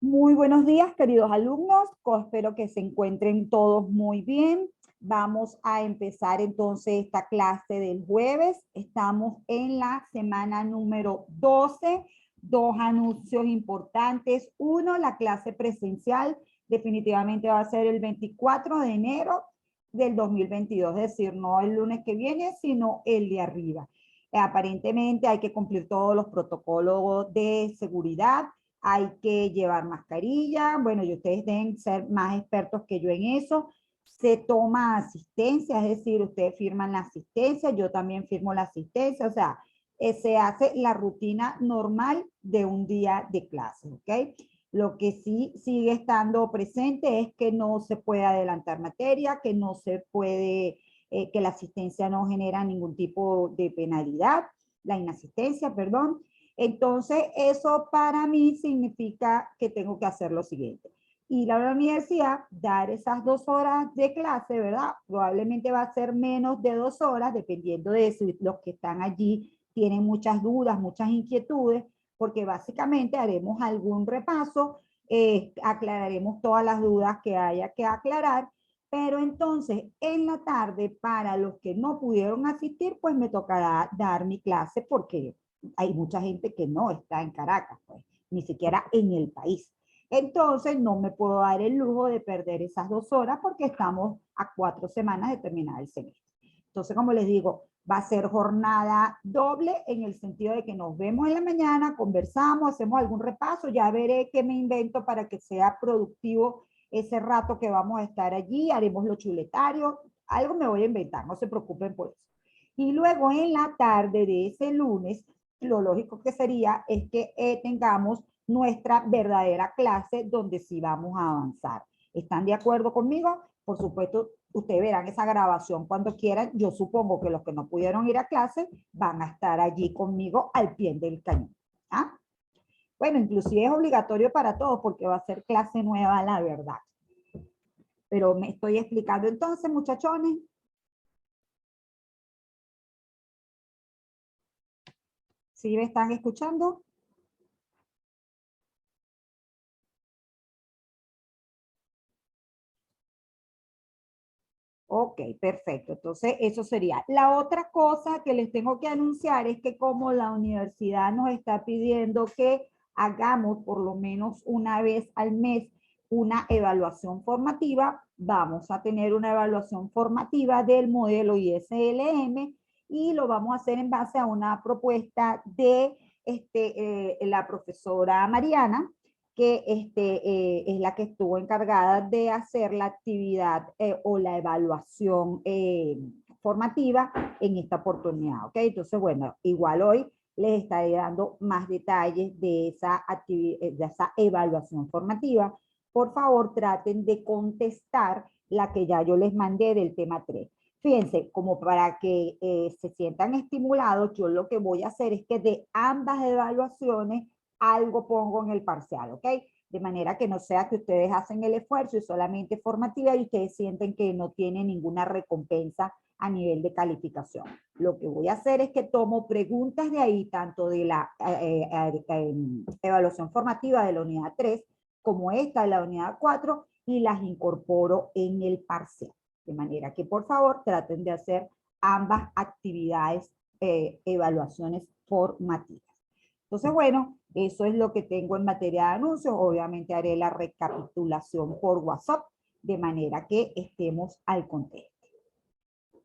Muy buenos días, queridos alumnos. Espero que se encuentren todos muy bien. Vamos a empezar entonces esta clase del jueves. Estamos en la semana número 12. Dos anuncios importantes. Uno, la clase presencial definitivamente va a ser el 24 de enero del 2022, es decir, no el lunes que viene, sino el de arriba. Aparentemente hay que cumplir todos los protocolos de seguridad. Hay que llevar mascarilla, bueno, y ustedes deben ser más expertos que yo en eso. Se toma asistencia, es decir, ustedes firman la asistencia, yo también firmo la asistencia, o sea, se hace la rutina normal de un día de clase, ¿ok? Lo que sí sigue estando presente es que no se puede adelantar materia, que no se puede, que la asistencia no genera ningún tipo de penalidad, la inasistencia, perdón. Entonces, eso para mí significa que tengo que hacer lo siguiente. Ir a la universidad, dar esas 2 horas de clase, ¿verdad? Probablemente va a ser menos de 2 horas, dependiendo de si los que están allí tienen muchas dudas, muchas inquietudes, porque básicamente haremos algún repaso, aclararemos todas las dudas que haya que aclarar, pero entonces en la tarde, para los que no pudieron asistir, pues me tocará dar mi clase porque hay mucha gente que no está en Caracas, pues, ni siquiera en el país. Entonces, no me puedo dar el lujo de perder esas 2 horas porque estamos a 4 semanas de terminar el semestre. Entonces, como les digo, va a ser jornada doble en el sentido de que nos vemos en la mañana, conversamos, hacemos algún repaso, ya veré qué me invento para que sea productivo ese rato que vamos a estar allí, haremos los chuletarios, algo me voy a inventar, no se preocupen por eso. Y luego en la tarde de ese lunes, lo lógico que sería es que tengamos nuestra verdadera clase donde sí vamos a avanzar. ¿Están de acuerdo conmigo? Por supuesto, ustedes verán esa grabación cuando quieran. Yo supongo que los que no pudieron ir a clase van a estar allí conmigo al pie del cañón. ¿Ah? Bueno, inclusive es obligatorio para todos porque va a ser clase nueva, la verdad. Pero me estoy explicando entonces, muchachones. ¿Sí me están escuchando? Ok, perfecto. Entonces, eso sería. La otra cosa que les tengo que anunciar es que como la universidad nos está pidiendo que hagamos por lo menos una vez al mes una evaluación formativa, vamos a tener una evaluación formativa del modelo ISLM y lo vamos a hacer en base a una propuesta de la profesora Mariana, que es la que estuvo encargada de hacer la actividad o la evaluación formativa en esta oportunidad, ¿ok? Entonces, bueno, igual hoy les estaré dando más detalles de esa evaluación formativa. Por favor, traten de contestar la que ya yo les mandé del tema 3. Fíjense, como para que se sientan estimulados, yo lo que voy a hacer es que de ambas evaluaciones algo pongo en el parcial, ¿ok? De manera que no sea que ustedes hacen el esfuerzo y solamente formativa y ustedes sienten que no tienen ninguna recompensa a nivel de calificación. Lo que voy a hacer es que tomo preguntas de ahí, tanto de la evaluación formativa de la unidad 3, como esta de la unidad 4, y las incorporo en el parcial. De manera que, por favor, traten de hacer ambas actividades, evaluaciones formativas. Entonces, bueno, eso es lo que tengo en materia de anuncios. Obviamente haré la recapitulación por WhatsApp de manera que estemos al contexto.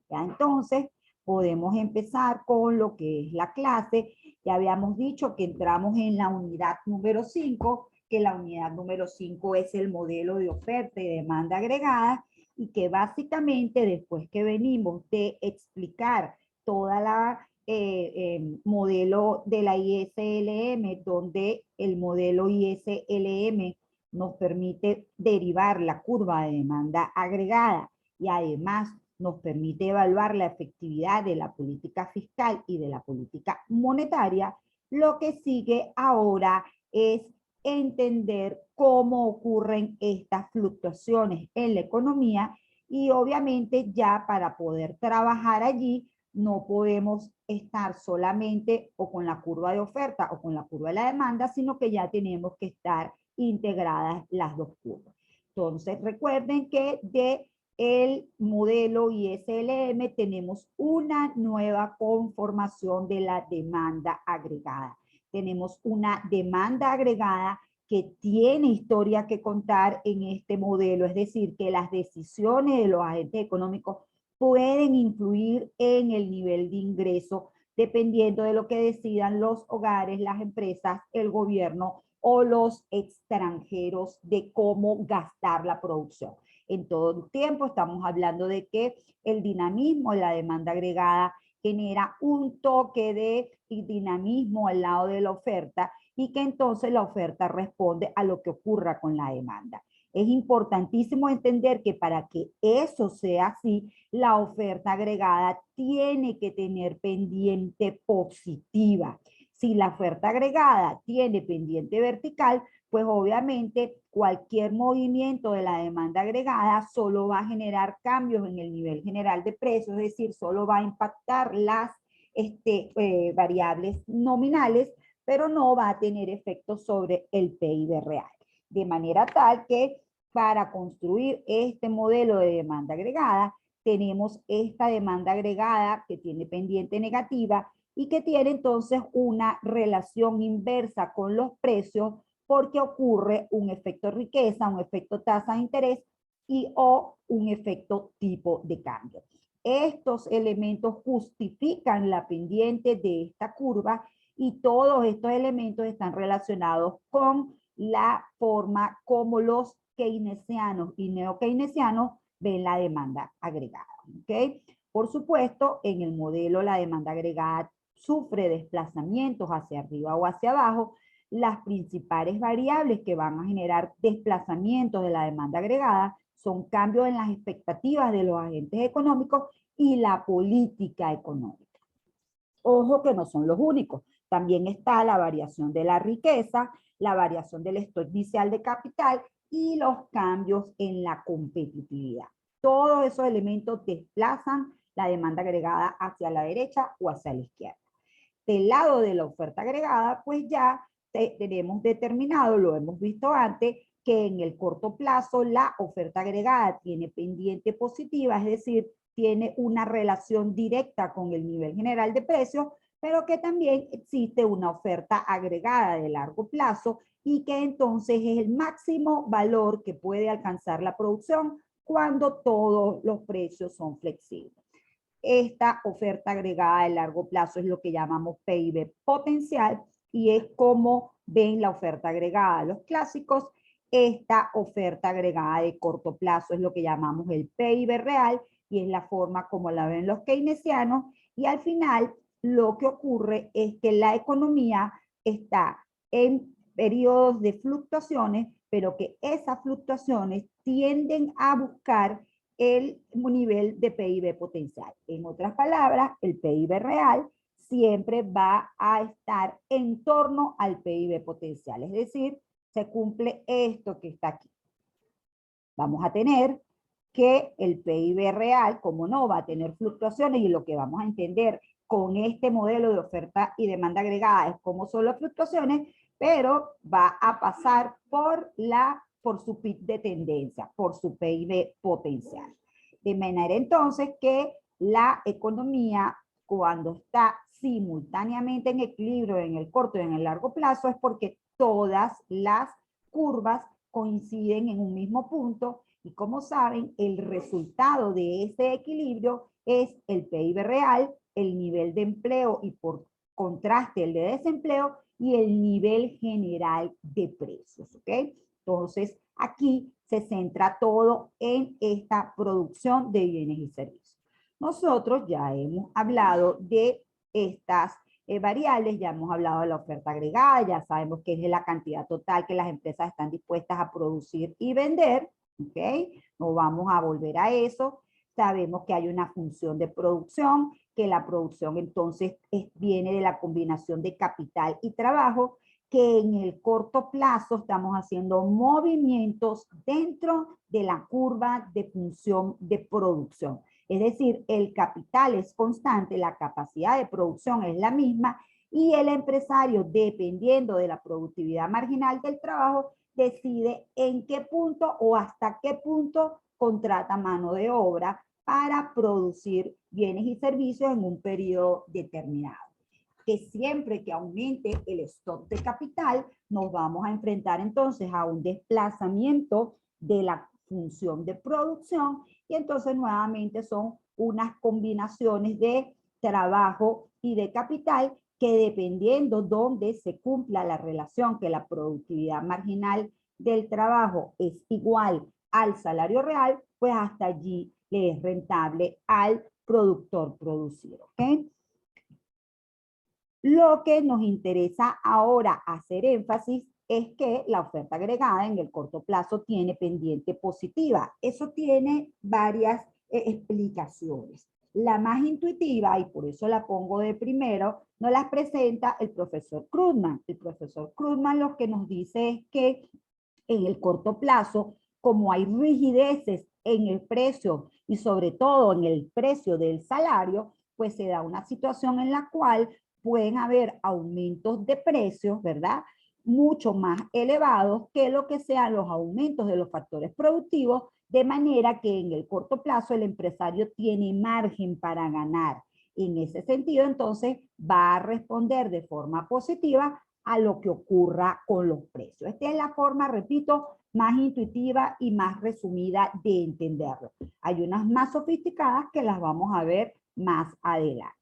Ya entonces podemos empezar con lo que es la clase. Ya habíamos dicho que entramos en la unidad número 5, que la unidad número 5 es el modelo de oferta y demanda agregada y que básicamente después que venimos de explicar toda la modelo de la ISLM, donde el modelo ISLM nos permite derivar la curva de demanda agregada y además nos permite evaluar la efectividad de la política fiscal y de la política monetaria, lo que sigue ahora es entender cómo ocurren estas fluctuaciones en la economía y obviamente ya para poder trabajar allí no podemos estar solamente o con la curva de oferta o con la curva de la demanda, sino que ya tenemos que estar integradas las dos curvas. Entonces, recuerden que de el modelo ISLM tenemos una nueva conformación de la demanda agregada. Tenemos una demanda agregada que tiene historia que contar en este modelo, es decir, que las decisiones de los agentes económicos pueden influir en el nivel de ingreso dependiendo de lo que decidan los hogares, las empresas, el gobierno o los extranjeros de cómo gastar la producción. En todo el tiempo estamos hablando de que el dinamismo de la demanda agregada genera un toque de dinamismo al lado de la oferta y que entonces la oferta responde a lo que ocurra con la demanda. Es importantísimo entender que para que eso sea así, la oferta agregada tiene que tener pendiente positiva. Si la oferta agregada tiene pendiente vertical, pues obviamente cualquier movimiento de la demanda agregada solo va a generar cambios en el nivel general de precios, es decir, solo va a impactar las variables nominales, pero no va a tener efectos sobre el PIB real. De manera tal que para construir este modelo de demanda agregada, tenemos esta demanda agregada que tiene pendiente negativa y que tiene entonces una relación inversa con los precios porque ocurre un efecto riqueza, un efecto tasa de interés y o un efecto tipo de cambio. Estos elementos justifican la pendiente de esta curva y todos estos elementos están relacionados con la forma como los keynesianos y neokeynesianos ven la demanda agregada. ¿Okay? Por supuesto, en el modelo la demanda agregada sufre desplazamientos hacia arriba o hacia abajo. Las principales variables que van a generar desplazamientos de la demanda agregada son cambios en las expectativas de los agentes económicos y la política económica. Ojo que no son los únicos. También está la variación de la riqueza, la variación del stock inicial de capital y los cambios en la competitividad. Todos esos elementos desplazan la demanda agregada hacia la derecha o hacia la izquierda. Del lado de la oferta agregada, pues ya tenemos determinado, lo hemos visto antes, que en el corto plazo la oferta agregada tiene pendiente positiva, es decir, tiene una relación directa con el nivel general de precios, pero que también existe una oferta agregada de largo plazo y que entonces es el máximo valor que puede alcanzar la producción cuando todos los precios son flexibles. Esta oferta agregada de largo plazo es lo que llamamos PIB potencial y es como ven la oferta agregada. Los clásicos, esta oferta agregada de corto plazo es lo que llamamos el PIB real y es la forma como la ven los keynesianos y al final lo que ocurre es que la economía está en periodos de fluctuaciones, pero que esas fluctuaciones tienden a buscar el nivel de PIB potencial. En otras palabras, el PIB real siempre va a estar en torno al PIB potencial, es decir, se cumple esto que está aquí. Vamos a tener que el PIB real, como no, va a tener fluctuaciones y lo que vamos a entender con este modelo de oferta y demanda agregada es cómo son las fluctuaciones, pero va a pasar por su pic de tendencia, por su PIB potencial. De manera entonces que la economía, cuando está simultáneamente en equilibrio en el corto y en el largo plazo, es porque todas las curvas coinciden en un mismo punto y como saben, el resultado de ese equilibrio es el PIB real, el nivel de empleo y por contraste el de desempleo y el nivel general de precios, ¿ok? Entonces, aquí se centra todo en esta producción de bienes y servicios. Nosotros ya hemos hablado de estas variables, ya hemos hablado de la oferta agregada, ya sabemos que es la cantidad total que las empresas están dispuestas a producir y vender, ¿ok? No vamos a volver a eso. Sabemos que hay una función de producción, que la producción entonces viene de la combinación de capital y trabajo, que en el corto plazo estamos haciendo movimientos dentro de la curva de función de producción. Es decir, el capital es constante, la capacidad de producción es la misma Y el empresario, dependiendo de la productividad marginal del trabajo, decide en qué punto o hasta qué punto contrata mano de obra para producir bienes y servicios en un periodo determinado. Que siempre que aumente el stock de capital, nos vamos a enfrentar entonces a un desplazamiento de la función de producción y entonces nuevamente son unas combinaciones de trabajo y de capital que dependiendo donde se cumpla la relación que la productividad marginal del trabajo es igual al salario real, pues hasta allí le es rentable al productor producir, ¿ok? Lo que nos interesa ahora hacer énfasis es que la oferta agregada en el corto plazo tiene pendiente positiva. Eso tiene varias explicaciones. La más intuitiva, y por eso la pongo de primero, nos las presenta el profesor Krugman. El profesor Krugman lo que nos dice es que en el corto plazo, como hay rigideces en el precio y sobre todo en el precio del salario, pues se da una situación en la cual pueden haber aumentos de precios, ¿verdad? Mucho más elevados que lo que sean los aumentos de los factores productivos, de manera que en el corto plazo el empresario tiene margen para ganar. En ese sentido, entonces, va a responder de forma positiva a lo que ocurra con los precios. Esta es la forma, repito, más intuitiva y más resumida de entenderlo. Hay unas más sofisticadas que las vamos a ver más adelante.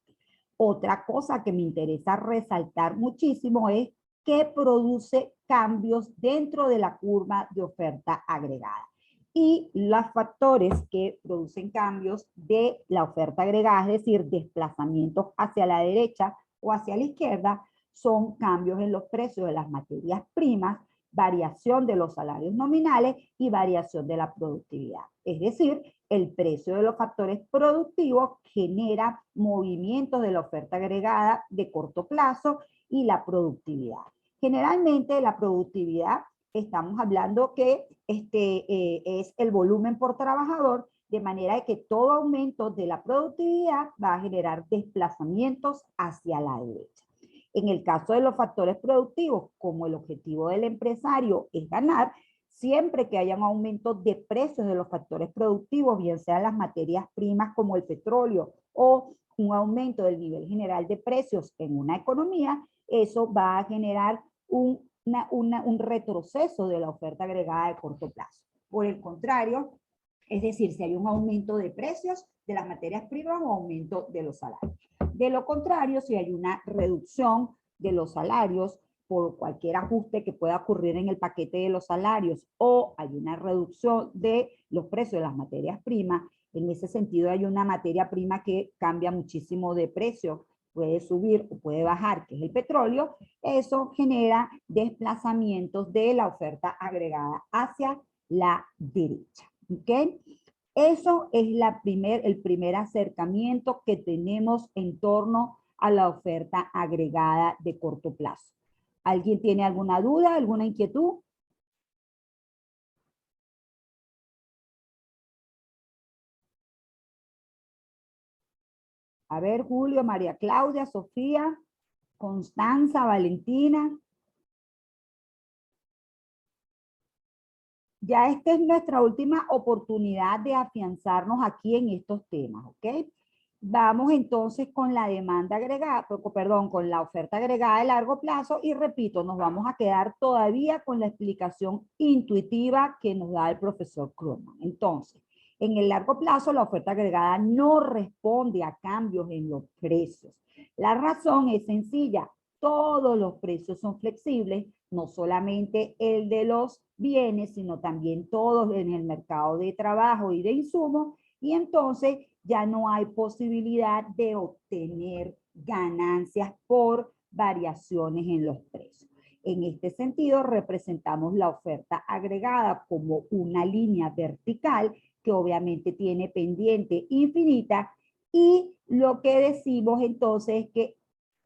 Otra cosa que me interesa resaltar muchísimo es que produce cambios dentro de la curva de oferta agregada. Y los factores que producen cambios de la oferta agregada, es decir, desplazamientos hacia la derecha o hacia la izquierda, son cambios en los precios de las materias primas, variación de los salarios nominales y variación de la productividad. Es decir, el precio de los factores productivos genera movimientos de la oferta agregada de corto plazo y la productividad. Generalmente la productividad, estamos hablando que es el volumen por trabajador, de manera que todo aumento de la productividad va a generar desplazamientos hacia la derecha. En el caso de los factores productivos, como el objetivo del empresario es ganar, siempre que haya un aumento de precios de los factores productivos, bien sean las materias primas como el petróleo o un aumento del nivel general de precios en una economía, eso va a generar un retroceso de la oferta agregada de corto plazo. Por el contrario, es decir, si hay un aumento de precios de las materias primas o aumento de los salarios. De lo contrario, si hay una reducción de los salarios por cualquier ajuste que pueda ocurrir en el paquete de los salarios o hay una reducción de los precios de las materias primas, en ese sentido hay una materia prima que cambia muchísimo de precio, puede subir o puede bajar, que es el petróleo, eso genera desplazamientos de la oferta agregada hacia la derecha. ¿Ok? Eso es el primer acercamiento que tenemos en torno a la oferta agregada de corto plazo. ¿Alguien tiene alguna duda, alguna inquietud? A ver, Julio, María Claudia, Sofía, Constanza, Valentina. Ya esta es nuestra última oportunidad de afianzarnos aquí en estos temas, ¿ok? Vamos entonces con la demanda agregada, perdón, con la oferta agregada de largo plazo y repito, nos vamos a quedar todavía con la explicación intuitiva que nos da el profesor Krugman. Entonces, en el largo plazo la oferta agregada no responde a cambios en los precios. La razón es sencilla, todos los precios son flexibles, no solamente el de los bienes, sino también todos en el mercado de trabajo y de insumos, y entonces ya no hay posibilidad de obtener ganancias por variaciones en los precios. En este sentido, representamos la oferta agregada como una línea vertical que obviamente tiene pendiente infinita y lo que decimos entonces es que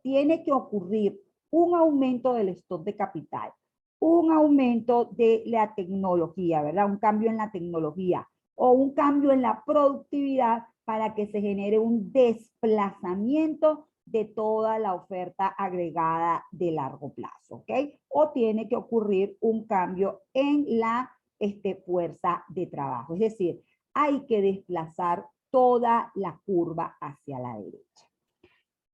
tiene que ocurrir un aumento del stock de capital, un aumento de la tecnología, ¿verdad? Un cambio en la tecnología o un cambio en la productividad para que se genere un desplazamiento de toda la oferta agregada de largo plazo, ¿ok? O tiene que ocurrir un cambio en la fuerza de trabajo. Es decir, hay que desplazar toda la curva hacia la derecha.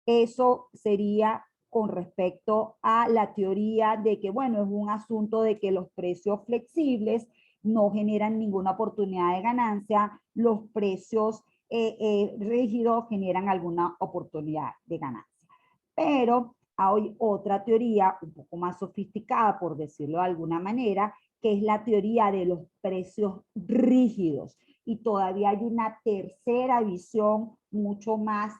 Eso sería con respecto a la teoría de que, bueno, es un asunto de que los precios flexibles no generan ninguna oportunidad de ganancia, los precios rígidos generan alguna oportunidad de ganancia. Pero hay otra teoría un poco más sofisticada, por decirlo de alguna manera, que es la teoría de los precios rígidos. Y todavía hay una tercera visión mucho más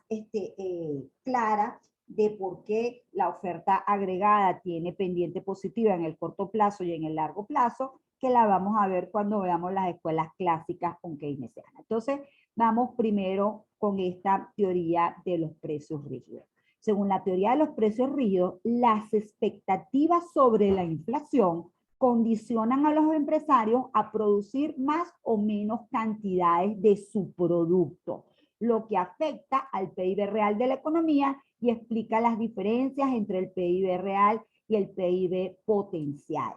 clara de por qué la oferta agregada tiene pendiente positiva en el corto plazo y en el largo plazo, que la vamos a ver cuando veamos las escuelas clásicas con keynesianas. Entonces, vamos primero con esta teoría de los precios rígidos. Según la teoría de los precios rígidos, las expectativas sobre la inflación condicionan a los empresarios a producir más o menos cantidades de su producto, lo que afecta al PIB real de la economía y explica las diferencias entre el PIB real y el PIB potencial.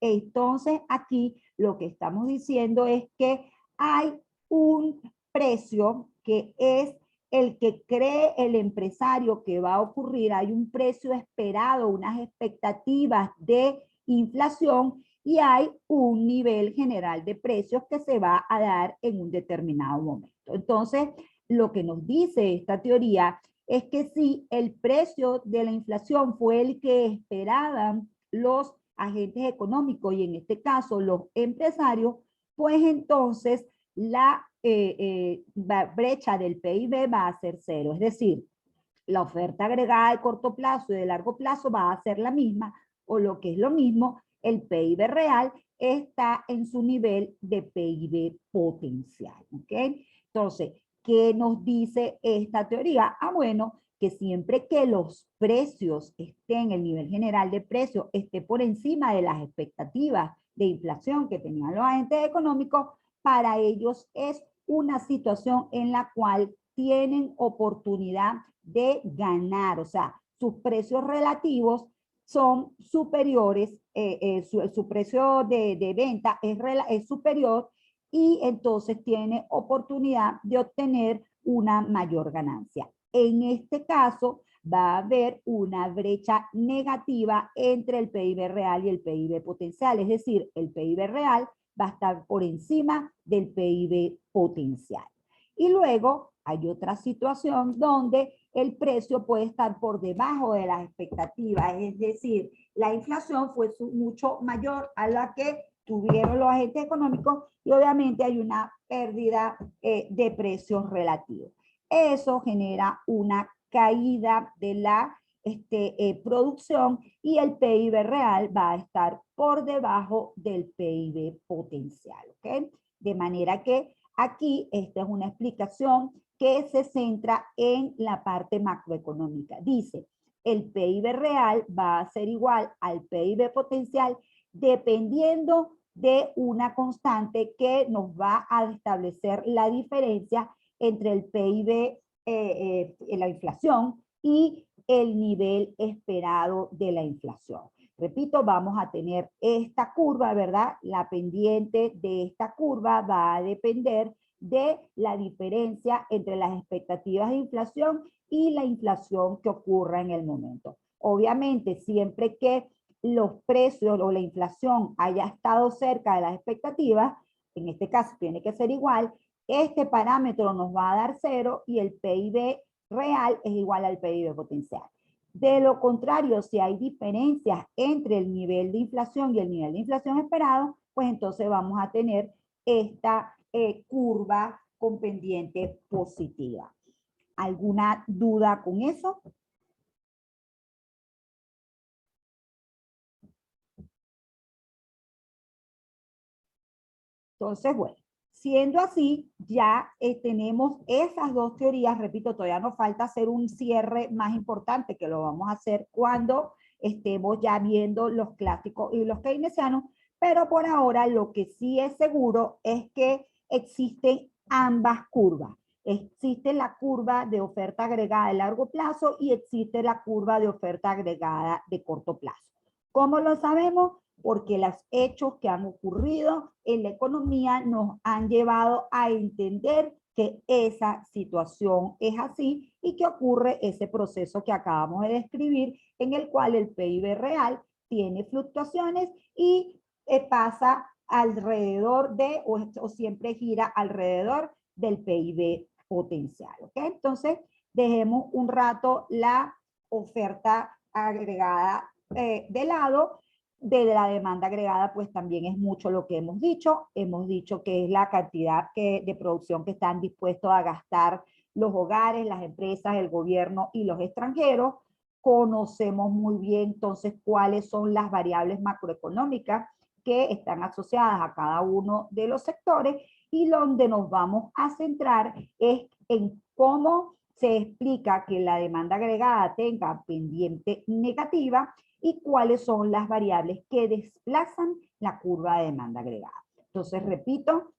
Entonces, aquí lo que estamos diciendo es que hay un precio que es el que cree el empresario que va a ocurrir. Hay un precio esperado, unas expectativas de inflación y hay un nivel general de precios que se va a dar en un determinado momento. Entonces, lo que nos dice esta teoría es que si el precio de la inflación fue el que esperaban los agentes económicos y en este caso los empresarios, pues entonces la brecha del PIB va a ser cero. Es decir, la oferta agregada de corto plazo y de largo plazo va a ser la misma, o lo que es lo mismo, el PIB real está en su nivel de PIB potencial. ¿Ok? Entonces, ¿qué nos dice esta teoría? Ah, bueno, que siempre que los precios estén, el nivel general de precios esté por encima de las expectativas de inflación que tenían los agentes económicos, para ellos es una situación en la cual tienen oportunidad de ganar, o sea, sus precios relativos son superiores, su precio de venta es superior y entonces tiene oportunidad de obtener una mayor ganancia. En este caso, va a haber una brecha negativa entre el PIB real y el PIB potencial, es decir, el PIB real va a estar por encima del PIB potencial. Y luego hay otra situación donde el precio puede estar por debajo de las expectativas, es decir, la inflación fue mucho mayor a la que tuvieron los agentes económicos y obviamente hay una pérdida de precios relativos. Eso genera una caída de la producción y el PIB real va a estar por debajo del PIB potencial, ¿ok? De manera que aquí esta es una explicación que se centra en la parte macroeconómica. Dice, el PIB real va a ser igual al PIB potencial dependiendo de una constante que nos va a establecer la diferencia entre el PIB, la inflación y el nivel esperado de la inflación. Repito, vamos a tener esta curva, ¿verdad? La pendiente de esta curva va a depender de la diferencia entre las expectativas de inflación y la inflación que ocurra en el momento. Obviamente, siempre que los precios o la inflación haya estado cerca de las expectativas, en este caso tiene que ser igual, este parámetro nos va a dar 0 y el PIB real es igual al PIB potencial. De lo contrario, si hay diferencias entre el nivel de inflación y el nivel de inflación esperado, pues entonces vamos a tener esta curva con pendiente positiva. ¿Alguna duda con eso? Entonces, bueno, siendo así, ya tenemos esas dos teorías. Repito, todavía nos falta hacer un cierre más importante, que lo vamos a hacer cuando estemos ya viendo los clásicos y los keynesianos, pero por ahora lo que sí es seguro es que existen ambas curvas. Existe la curva de oferta agregada de largo plazo y existe la curva de oferta agregada de corto plazo. ¿Cómo lo sabemos? Porque los hechos que han ocurrido en la economía nos han llevado a entender que esa situación es así y que ocurre ese proceso que acabamos de describir, en el cual el PIB real tiene fluctuaciones y pasa alrededor de, o siempre gira alrededor del PIB potencial. ¿Ok? Entonces, dejemos un rato la oferta agregada de lado. De la demanda agregada, pues también es mucho lo que hemos dicho. Hemos dicho que es la cantidad de producción que están dispuestos a gastar los hogares, las empresas, el gobierno y los extranjeros. Conocemos muy bien entonces cuáles son las variables macroeconómicas que están asociadas a cada uno de los sectores, y donde nos vamos a centrar es en cómo se explica que la demanda agregada tenga pendiente negativa y cuáles son las variables que desplazan la curva de demanda agregada. Entonces, repito,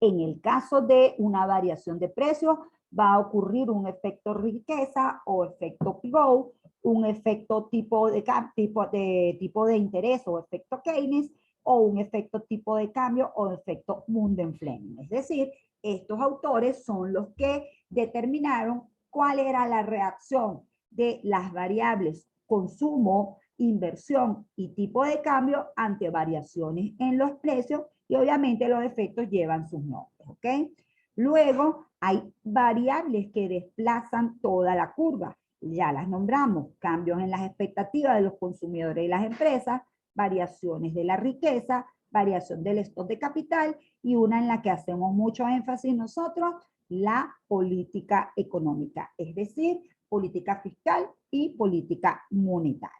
en el caso de una variación de precios, va a ocurrir un efecto riqueza o efecto pivot, un efecto tipo de interés o efecto Keynes, o un efecto tipo de cambio o efecto Mundenfleming. Es decir, estos autores son los que determinaron cuál era la reacción de las variables consumo, inversión y tipo de cambio ante variaciones en los precios, y obviamente los efectos llevan sus nombres, ¿ok? Luego hay variables que desplazan toda la curva. Ya las nombramos: cambios en las expectativas de los consumidores y las empresas, variaciones de la riqueza, variación del stock de capital, y una en la que hacemos mucho énfasis nosotros, la política económica, es decir, política fiscal y política monetaria.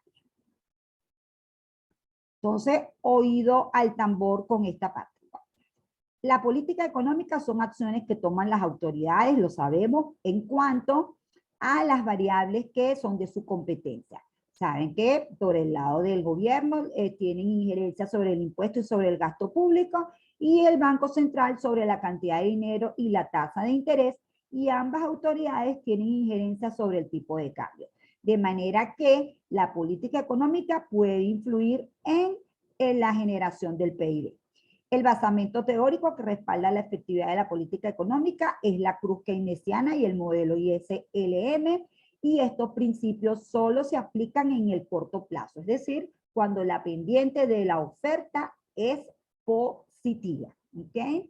Entonces, oído al tambor con esta parte. La política económica son acciones que toman las autoridades, lo sabemos, en cuanto a las variables que son de su competencia. Saben que por el lado del gobierno tienen injerencia sobre el impuesto y sobre el gasto público, y el Banco Central sobre la cantidad de dinero y la tasa de interés, y ambas autoridades tienen injerencia sobre el tipo de cambio. De manera que la política económica puede influir en la generación del PIB. El basamento teórico que respalda la efectividad de la política económica es la cruz keynesiana y el modelo ISLM, y estos principios solo se aplican en el corto plazo, es decir, cuando la pendiente de la oferta es positiva. ¿Ok?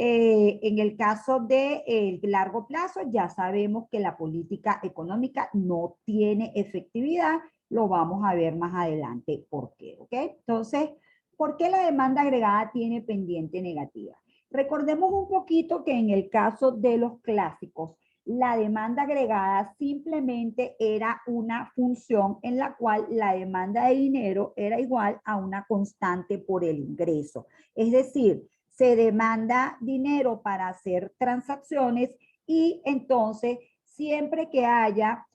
En el caso de largo plazo, ya sabemos que la política económica no tiene efectividad. Lo vamos a ver más adelante por qué. ¿Ok? Entonces, ¿por qué la demanda agregada tiene pendiente negativa? Recordemos un poquito que en el caso de los clásicos, la demanda agregada simplemente era una función en la cual la demanda de dinero era igual a una constante por el ingreso. Es decir, se demanda dinero para hacer transacciones, y entonces siempre que haya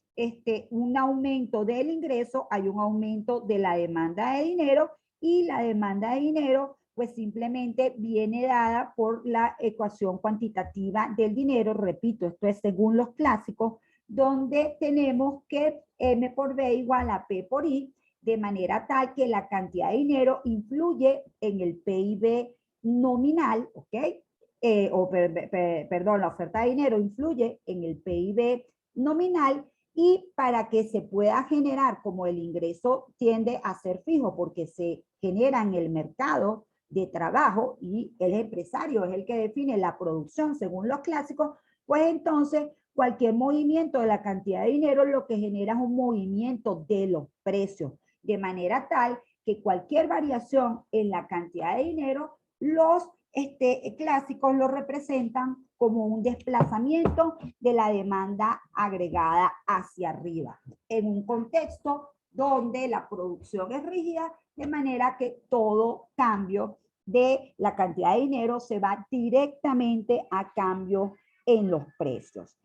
un aumento del ingreso, hay un aumento de la demanda de dinero, y la demanda de dinero pues simplemente viene dada por la ecuación cuantitativa del dinero. Repito, esto es según los clásicos, donde tenemos que M por B igual a P por I, de manera tal que la cantidad de dinero influye en el PIB nominal, ¿ok? Perdón, la oferta de dinero influye en el PIB nominal, y para que se pueda generar, como el ingreso tiende a ser fijo porque se genera en el mercado de trabajo y el empresario es el que define la producción según los clásicos, pues entonces cualquier movimiento de la cantidad de dinero lo que genera es un movimiento de los precios, de manera tal que cualquier variación en la cantidad de dinero, los clásicos lo representan como un desplazamiento de la demanda agregada hacia arriba, en un contexto donde la producción es rígida, de manera que todo cambio de la cantidad de dinero se va directamente a cambio en los precios.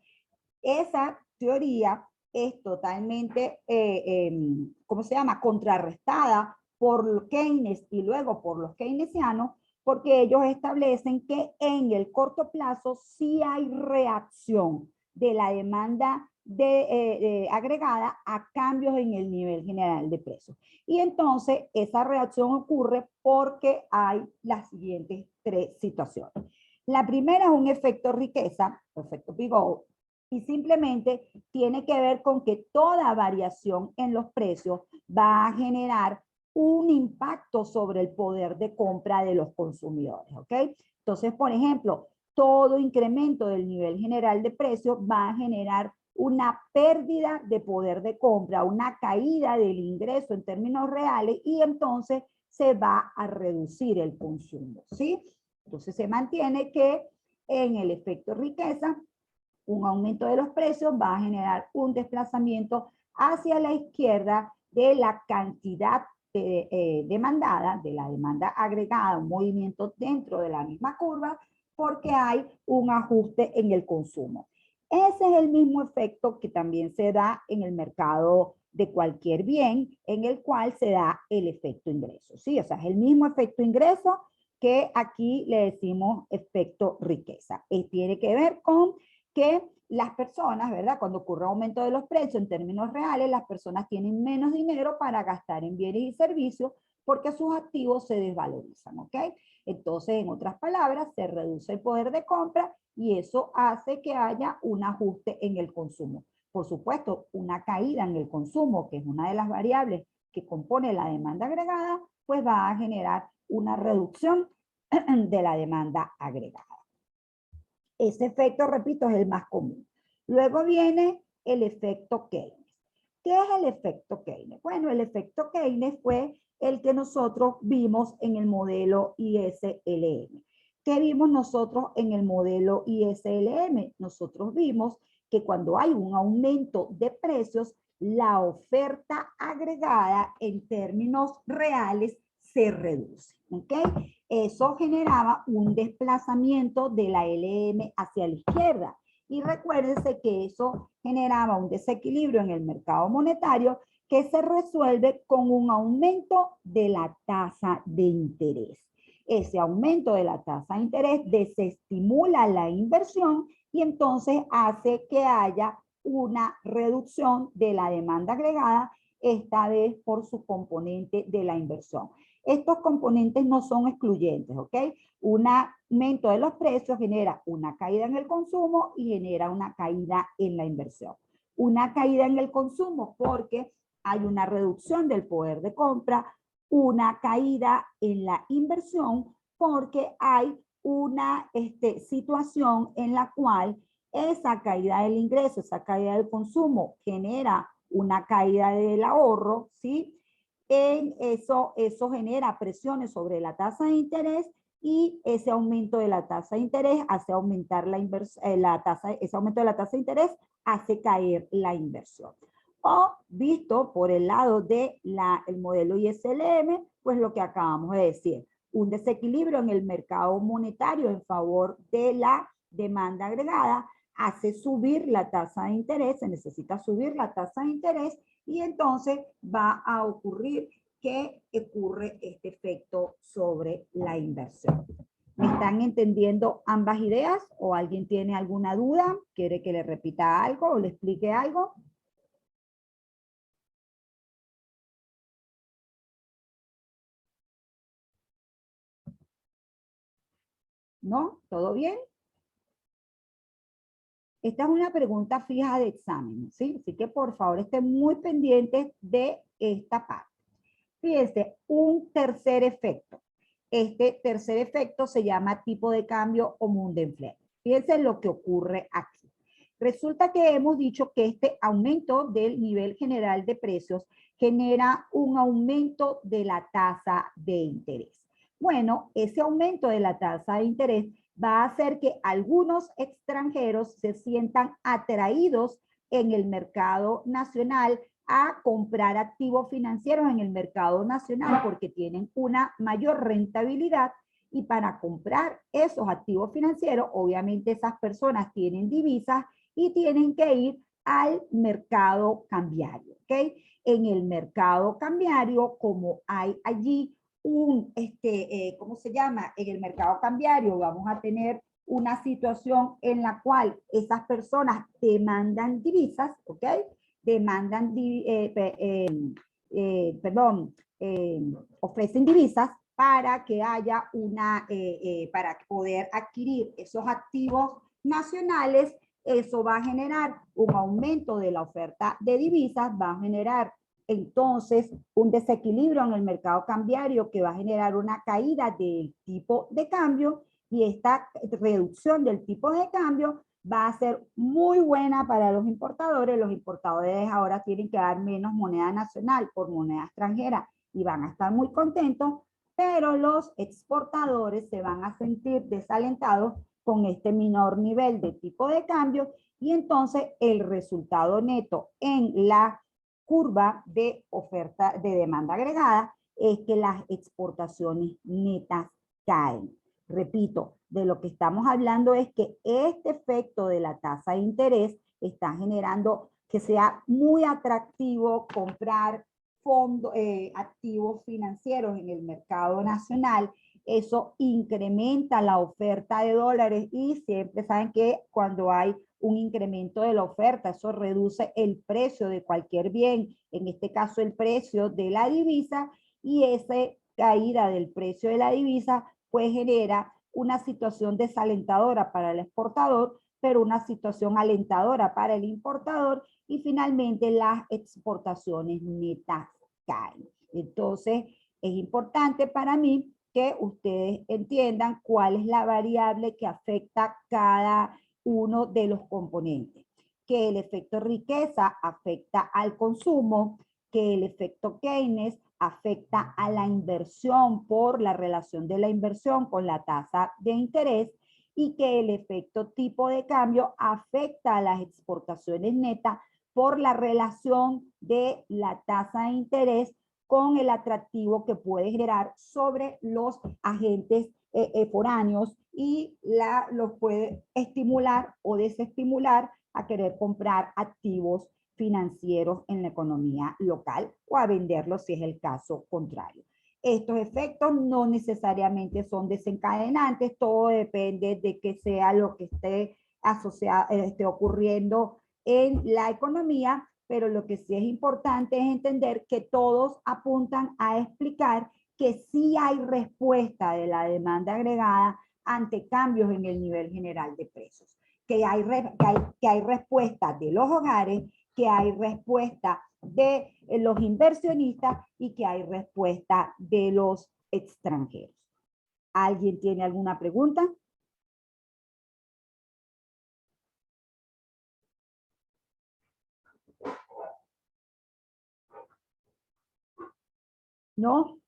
Esa teoría es totalmente, ¿cómo se llama?, contrarrestada por Keynes y luego por los keynesianos, porque ellos establecen que en el corto plazo sí hay reacción de la demanda agregada a cambios en el nivel general de precios. Y entonces esa reacción ocurre porque hay las siguientes tres situaciones. La primera es un efecto riqueza, efecto pivot, y simplemente tiene que ver con que toda variación en los precios va a generar un impacto sobre el poder de compra de los consumidores, ¿ok? Entonces, por ejemplo, todo incremento del nivel general de precios va a generar una pérdida de poder de compra, una caída del ingreso en términos reales y entonces se va a reducir el consumo, ¿sí? Entonces se mantiene que en el efecto riqueza, un aumento de los precios va a generar un desplazamiento hacia la izquierda de la cantidad demandada, de la demanda agregada, un movimiento dentro de la misma curva, porque hay un ajuste en el consumo. Ese es el mismo efecto que también se da en el mercado de cualquier bien, en el cual se da el efecto ingreso, ¿sí? O sea, es el mismo efecto ingreso que aquí le decimos efecto riqueza. Tiene que ver con que las personas, ¿verdad? Cuando ocurre aumento de los precios en términos reales, las personas tienen menos dinero para gastar en bienes y servicios porque sus activos se desvalorizan, ¿ok? Entonces, en otras palabras, se reduce el poder de compra y eso hace que haya un ajuste en el consumo. Por supuesto, una caída en el consumo, que es una de las variables que compone la demanda agregada, pues va a generar una reducción de la demanda agregada. Ese efecto, repito, es el más común. Luego viene el efecto Keynes. ¿Qué es el efecto Keynes? Bueno, el efecto Keynes fue el que nosotros vimos en el modelo ISLM. ¿Qué vimos nosotros en el modelo ISLM? Nosotros vimos que cuando hay un aumento de precios, la oferta agregada en términos reales se reduce, ¿ok? Eso generaba un desplazamiento de la LM hacia la izquierda. Y recuérdense que eso generaba un desequilibrio en el mercado monetario que se resuelve con un aumento de la tasa de interés. Ese aumento de la tasa de interés desestimula la inversión y entonces hace que haya una reducción de la demanda agregada, esta vez por su componente de la inversión. Estos componentes no son excluyentes, ¿ok? Un aumento de los precios genera una caída en el consumo y genera una caída en la inversión. Una caída en el consumo porque hay una reducción del poder de compra, una caída en la inversión porque hay una situación en la cual esa caída del ingreso, esa caída del consumo genera una caída del ahorro, ¿sí? Eso genera presiones sobre la tasa de interés y ese aumento de la tasa de interés hace aumentar ese aumento de la tasa de interés hace caer la inversión. O visto por el lado del modelo ISLM, pues lo que acabamos de decir, un desequilibrio en el mercado monetario en favor de la demanda agregada hace subir la tasa de interés, se necesita subir la tasa de interés y entonces va a ocurrir que ocurre este efecto sobre la inversión. ¿Me están entendiendo ambas ideas? ¿O alguien tiene alguna duda? ¿Quiere que le repita algo o le explique algo? ¿No? ¿Todo bien? Esta es una pregunta fija de examen, ¿sí? Así que por favor estén muy pendientes de esta parte. Fíjense, un tercer efecto. Este tercer efecto se llama tipo de cambio o Mundenfleur. Fíjense lo que ocurre aquí. Resulta que hemos dicho que este aumento del nivel general de precios genera un aumento de la tasa de interés. Bueno, ese aumento de la tasa de interés va a hacer que algunos extranjeros se sientan atraídos en el mercado nacional a comprar activos financieros en el mercado nacional porque tienen una mayor rentabilidad y para comprar esos activos financieros, obviamente esas personas tienen divisas y tienen que ir al mercado cambiario, ¿ok? En el mercado cambiario, como hay allí ¿cómo se llama? En el mercado cambiario vamos a tener una situación en la cual esas personas demandan divisas, ¿ok? Demandan, perdón, ofrecen divisas para que haya para poder adquirir esos activos nacionales. Eso va a generar un aumento de la oferta de divisas, va a generar entonces un desequilibrio en el mercado cambiario que va a generar una caída del tipo de cambio, y esta reducción del tipo de cambio va a ser muy buena para los importadores. Los importadores ahora tienen que dar menos moneda nacional por moneda extranjera y van a estar muy contentos, pero los exportadores se van a sentir desalentados con este menor nivel de tipo de cambio, y entonces el resultado neto en la curva de oferta de demanda agregada es que las exportaciones netas caen. Repito, de lo que estamos hablando es que este efecto de la tasa de interés está generando que sea muy atractivo comprar activos financieros en el mercado nacional. Eso incrementa la oferta de dólares, y siempre saben que cuando hay un incremento de la oferta, eso reduce el precio de cualquier bien, en este caso el precio de la divisa, y esa caída del precio de la divisa pues genera una situación desalentadora para el exportador, pero una situación alentadora para el importador, y finalmente las exportaciones netas caen. Entonces, es importante para mí que ustedes entiendan cuál es la variable que afecta cada uno de los componentes. Que el efecto riqueza afecta al consumo, que el efecto Keynes afecta a la inversión por la relación de la inversión con la tasa de interés, y que el efecto tipo de cambio afecta a las exportaciones netas por la relación de la tasa de interés con el atractivo que puede generar sobre los agentes foráneos, y los puede estimular o desestimular a querer comprar activos financieros en la economía local, o a venderlos si es el caso contrario. Estos efectos no necesariamente son desencadenantes, todo depende de que sea lo que esté asociado, esté ocurriendo en la economía, pero lo que sí es importante es entender que todos apuntan a explicar que sí hay respuesta de la demanda agregada ante cambios en el nivel general de precios, que hay respuesta de los hogares, que hay respuesta de los inversionistas, y que hay respuesta de los extranjeros. ¿Alguien tiene alguna pregunta? ¿No?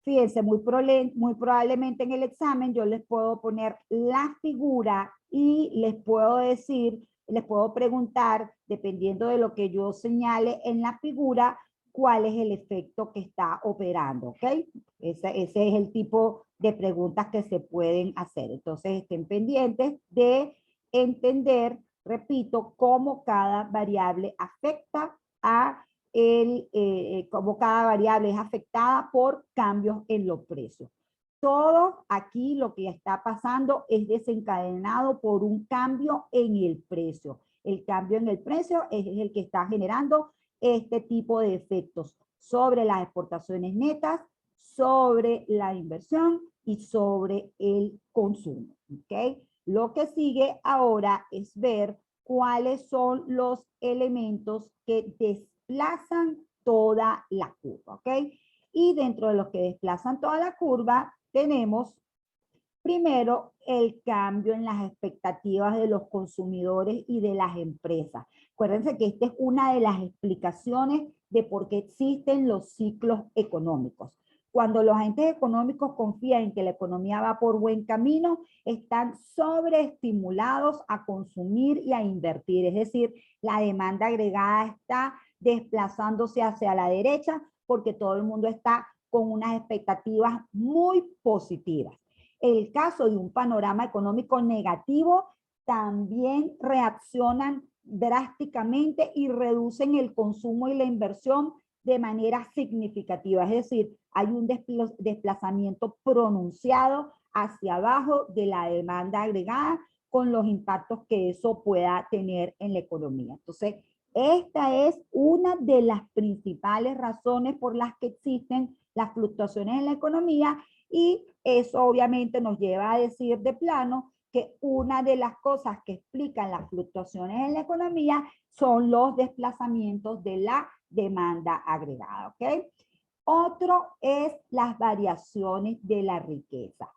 Fíjense, muy probablemente en el examen yo les puedo poner la figura y les puedo decir, les puedo preguntar, dependiendo de lo que yo señale en la figura, cuál es el efecto que está operando, ¿ok? Ese es el tipo de preguntas que se pueden hacer. Entonces, estén pendientes de entender, repito, cómo cada variable afecta a cómo cada variable es afectada por cambios en los precios. Todo aquí lo que está pasando es desencadenado por un cambio en el precio. El cambio en el precio es el que está generando este tipo de efectos sobre las exportaciones netas, sobre la inversión y sobre el consumo. ¿Ok? Lo que sigue ahora es ver cuáles son los elementos que desplazan toda la curva, ¿ok? Y dentro de los que desplazan toda la curva tenemos primero el cambio en las expectativas de los consumidores y de las empresas. Acuérdense que esta es una de las explicaciones de por qué existen los ciclos económicos. Cuando los agentes económicos confían en que la economía va por buen camino, están sobreestimulados a consumir y a invertir. Es decir, la demanda agregada está desplazándose hacia la derecha porque todo el mundo está con unas expectativas muy positivas. El caso de un panorama económico negativo, también reaccionan drásticamente y reducen el consumo y la inversión de manera significativa, es decir, hay un desplazamiento pronunciado hacia abajo de la demanda agregada con los impactos que eso pueda tener en la economía. Entonces, esta es una de las principales razones por las que existen las fluctuaciones en la economía y eso obviamente nos lleva a decir de plano que una de las cosas que explican las fluctuaciones en la economía son los desplazamientos de la demanda agregada, ¿ok? Otro es las variaciones de la riqueza.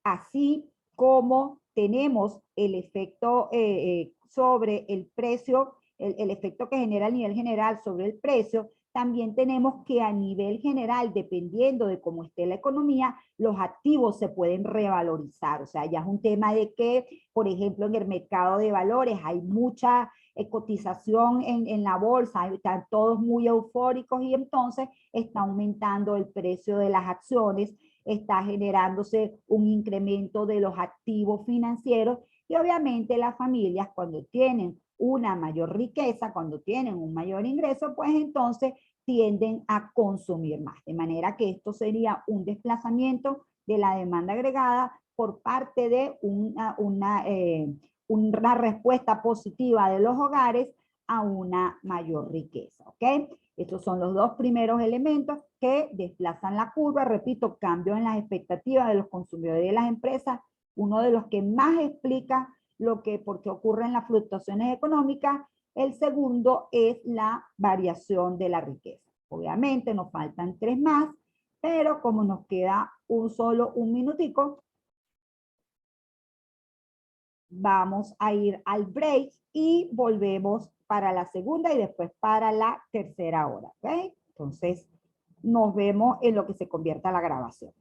Así como tenemos el efecto sobre el precio, el efecto que genera a nivel general sobre el precio, también tenemos que a nivel general, dependiendo de cómo esté la economía, los activos se pueden revalorizar. O sea, ya es un tema de que, por ejemplo, en el mercado de valores hay mucha cotización en la bolsa, están todos muy eufóricos y entonces está aumentando el precio de las acciones, está generándose un incremento de los activos financieros y obviamente las familias cuando tienen una mayor riqueza, cuando tienen un mayor ingreso, pues entonces tienden a consumir más. De manera que esto sería un desplazamiento de la demanda agregada por parte de una respuesta positiva de los hogares a una mayor riqueza, ¿ok? Estos son los dos primeros elementos que desplazan la curva. Repito, cambio en las expectativas de los consumidores y de las empresas. Uno de los que más explica por qué ocurren las fluctuaciones económicas. El segundo es la variación de la riqueza. Obviamente nos faltan 3 más, pero como nos queda un minutico, vamos a ir al break y volvemos para la segunda y después para la tercera hora, ¿ok? Entonces, nos vemos en lo que se convierta la grabación.